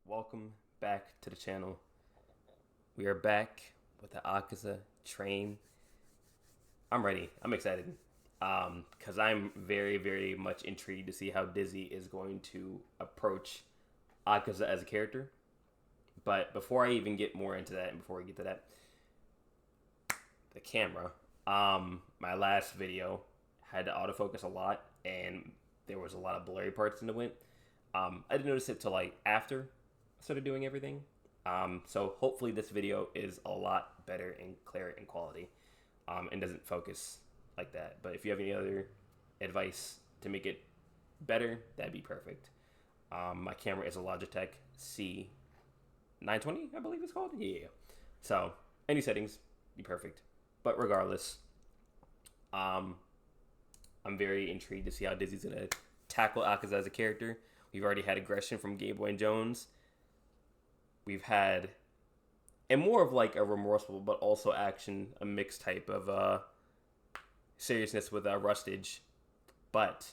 Welcome back to the channel. We are back with the AKAZA train. I'm ready. I'm excited. Because I'm very, very much intrigued to see how Dizzy is going to approach AKAZA as a character. But before I even get more into that, and before we get to that, the camera. My last video had to autofocus a lot, and there was a lot of blurry parts in the wind. I didn't notice it till like after I started doing everything. So hopefully this video is a lot better and clearer in quality, and doesn't focus like that. But if you have any other advice to make it better, that'd be perfect. My camera is a Logitech C920, I believe it's called. Yeah. So any settings, be perfect. But regardless, I'm very intrigued to see how Dizzy's gonna tackle AKAZA as a character. We've already had aggression from Game Boy and Jones. We've had, and more of like a remorseful, but also action, a mixed type of seriousness with Rustage, but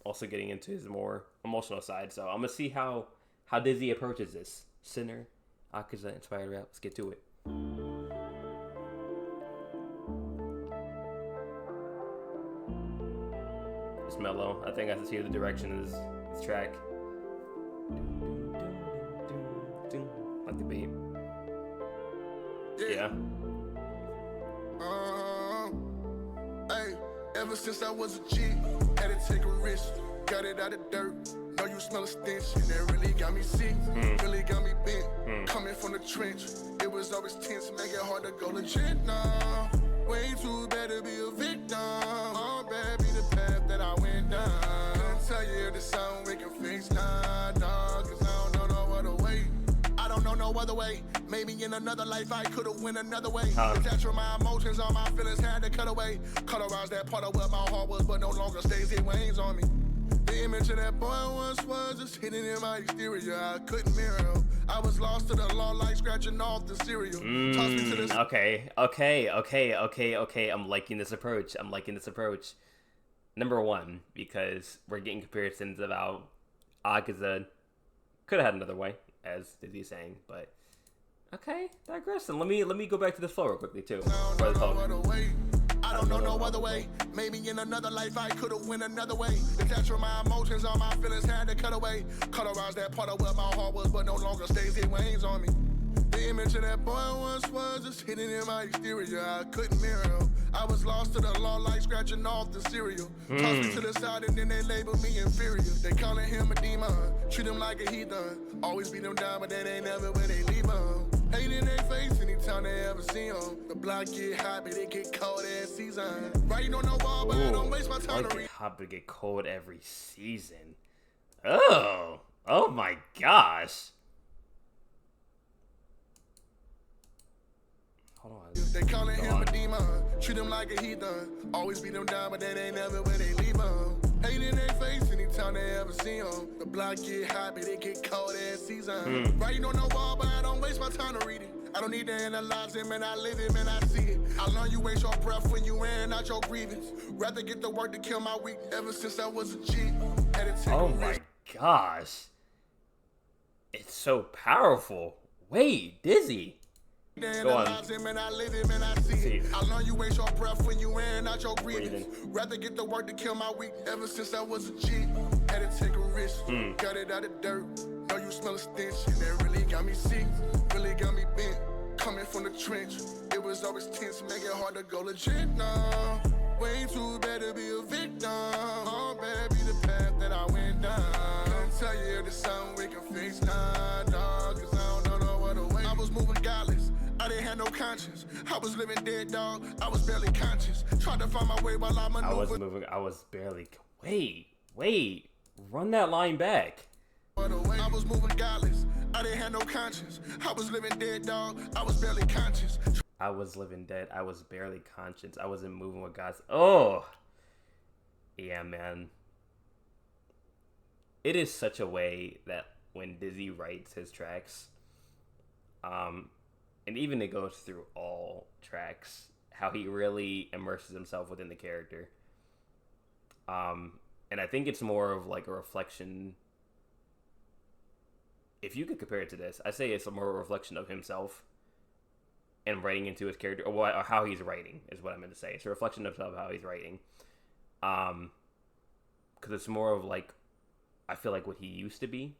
also getting into his more emotional side. So I'm gonna see how Dizzy approaches this. Sinner, AKAZA inspired rap. Let's get to it. It's mellow. I think I can see the direction of this track. Like the beat. Yeah. Hey, ever since I was a G, had to take a risk. Got it out of dirt. Know you smell a stench, and that really got me sick. Really got me bent. Coming from the trench, it was always tense, make it hard to go legit now. Way too bad to be a victim. All bad be the path that I went down. Couldn't tell you the sound we can fix now, dog, cause I don't know no other way. I don't know no other way. Maybe in another life I could've went another way. Detach from my emotions, all my feelings had to cut away. Colorize that part of where my heart was, but no longer stays. It weighs on me. The image of that boy once was just hidden in my exterior. I couldn't mirror him. I was lost to the law like scratching off the cereal. Toss me to the Okay. I'm liking this approach. Number one, because we're getting comparisons about AKAZA could have had another way, as Dizzy's saying, but okay, digressing. Let me go back to this flow real quickly too. I don't know no other way. Maybe in another life I could've went another way. Detach from my emotions, all my feelings had to cut away. Colorize that part of where my heart was, but no longer stays. It weighs on me. The image of that boy once was just hidden in my exterior. I couldn't mirror him. I was lost to the law like scratching off the cereal. Toss me to the side and then they label me inferior. They calling him a demon, treat him like a heathen. Always beat them down, but that ain't never where they leave him. Hate in their face anytime they ever see him. The block get hot, but it get cold every season. Right on no wall, but I don't waste my time to read. Hot, but get cold every season. Oh my gosh. Hold on. They calling him a demon, treat him like a heathen. Always beat them down, but that ain't never where they leave him. Hate in their face anytime they ever see him. The block get hot, but it get cold every season. Right on no wall, but I don't waste my time to read it. I don't need to analyze it, man, I live it, man, I see it. I learn you waste your breath when you airing out your grievance. Rather get the work to kill my week ever since I was a G. Oh my gosh. It's so powerful. Wait, Dizzy. Go on. Man, I live it, man, I see it. I learn you waste your breath when you airing out your grievance. Rather get the work to kill my week ever since I was a G. Had to take a risk. Got it out of dirt. Know you smell a stench, and that really got me sick. Really got me bent. Coming from the trench, it was always tense, make it hard to go legit now. Way too bad to be a victim. All bad be the path that I went down. Couldn't tell you the sound we can fix now, dog, cause I don't know no other way. I was moving godless. I didn't have no conscience. I was living dead, dog. I was barely conscious. Tried to find my way while I maneuvered. I was barely. Wait. Run that line back. I was moving godless. I didn't have no conscience. I was living dead, dog. I was barely conscious. I was living dead. I was barely conscious. I wasn't moving with God's. Oh, yeah, man. It is such a way that when Dizzy writes his tracks, and even it goes through all tracks, how he really immerses himself within the character. And I think it's more of like a reflection if you could compare it to this, I say it's a more reflection of himself and writing into his character, or how he's writing is what I meant to say. It's a reflection of how he's writing. Because it's more of like, I feel like what he used to be,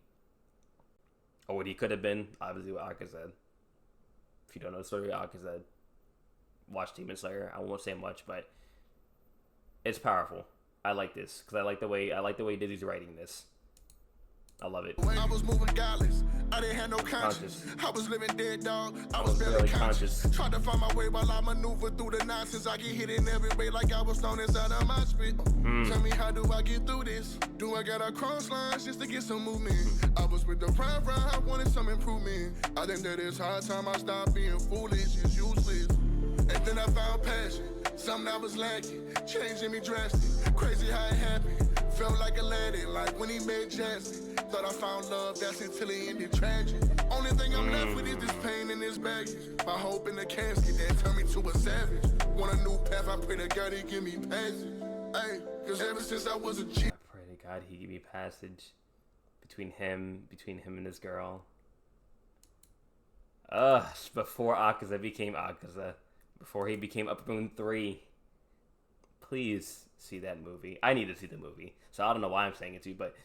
or what he could have been. Obviously, with AKAZA. If you don't know the story of AKAZA, watch Demon Slayer. I won't say much, but it's powerful. I like this because I like the way Dizzy's writing this. I love it. I was moving godless. I didn't have no conscience. I was living dead, dog. I was barely conscious. Tried to find my way while I maneuver through the nonsense. I get hit in every way like I was thrown inside of my spit. Tell me, how do I get through this? Do I gotta cross lines just to get some movement? I was with the pride, I wanted some improvement. I think that it's high time I stopped being foolish. It's useless. And then I found passion. Something I was lacking. Changing me drastic. Crazy how it happened. Felt like Aladdin, like when he made Jasmine. Thought I found love, that's until it ended tragic. Only thing I'm left with is this pain and this baggage. My hope in the casket that turned me to a savage. Want a new path, I pray to God he give me passage. Hey, cause ever since I was a G. I pray to God he give me passage between him and this girl. Before AKAZA became AKAZA. Before he became Upper Moon 3. Please see that movie. I need to see the movie. So I don't know why I'm saying it to you, but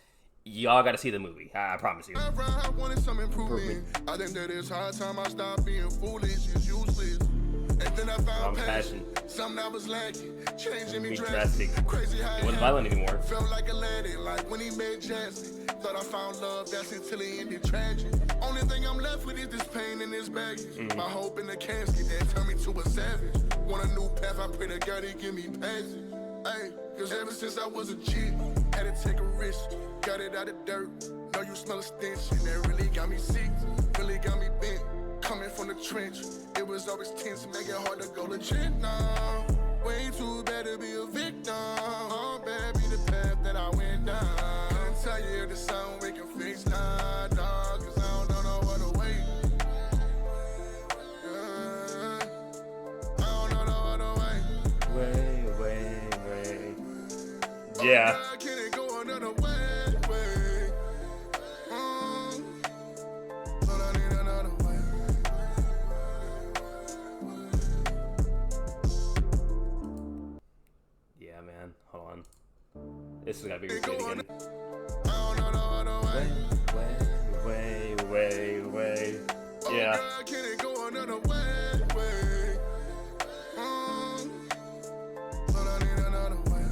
y'all gotta see the movie. I promise you. I wanted some improvement. I think that it's high time I stopped being foolish. It's useless. And then I found passion. Something I was lacking. Changing me drastic. Crazy how it wasn't violent anymore. Felt like Aladdin, like when he made Jasmine. Thought I found love, that's until it ended tragic. Only thing I'm left with is this pain and this baggage. My hope in the casket that turned me to a savage. Want a new path, I pray to God he give me passage. Hey, cause ever since I was a kid, had to take a risk. Got it out of dirt. Know you smell a stench, and that really got me sick. Really got me bent. Coming from the trench, it was always tense, make it hard to go legit now. Way too bad to be a victim. All bad be the path that I went down. Couldn't tell you the sound we can fix now, dog, cause I don't know no other way. I don't know no other way. Way. Yeah. Can it go another way? But I need another way. Yeah, man. Hold on. This is gotta be repeated again. I don't know no other way. Way. Yeah. Oh, can it go another way? But I need another way.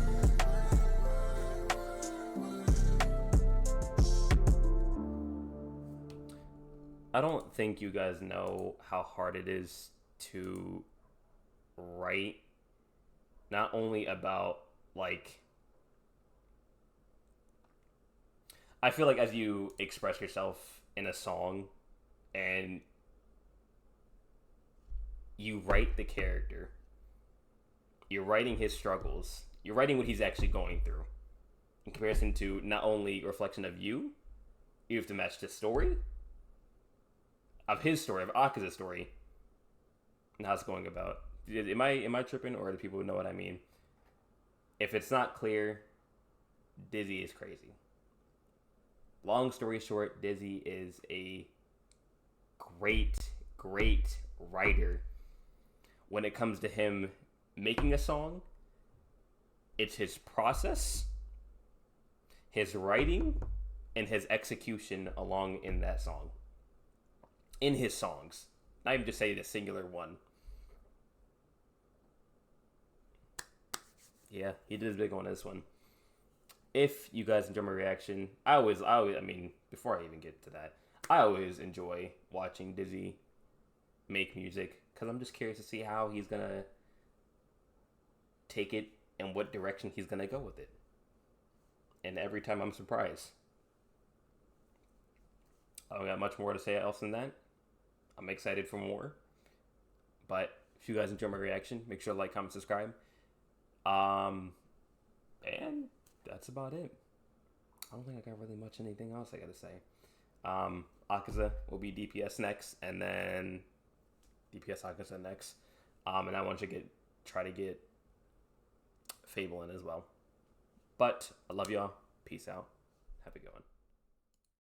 I don't think you guys know how hard it is to write, not only about, like, I feel like as you express yourself in a song and you write the character, you're writing his struggles, you're writing what he's actually going through, in comparison to not only a reflection of you have to match the story of his story, of AKAZA's story, and how it's going about. Am I tripping, or do people know what I mean? If it's not clear, Dizzy is crazy. Long story short, Dizzy is a great writer. When it comes to him making a song, it's his process, his writing, and his execution along in that song. In his songs. Not even just say the singular one. Yeah, he did his big one on this one. If you guys enjoy my reaction, I mean, before I even get to that, I always enjoy watching Dizzy make music, because I'm just curious to see how he's going to take it and what direction he's going to go with it. And every time I'm surprised. I don't got much more to say else than that. I'm excited for more. But if you guys enjoy my reaction, make sure to like, comment, subscribe. And that's about it. I don't think I got really much anything else I got to say. AKAZA will be DPS next, and then DPS AKAZA next. And I want you to try to get Fable in as well. But I love y'all. Peace out. Have a good one.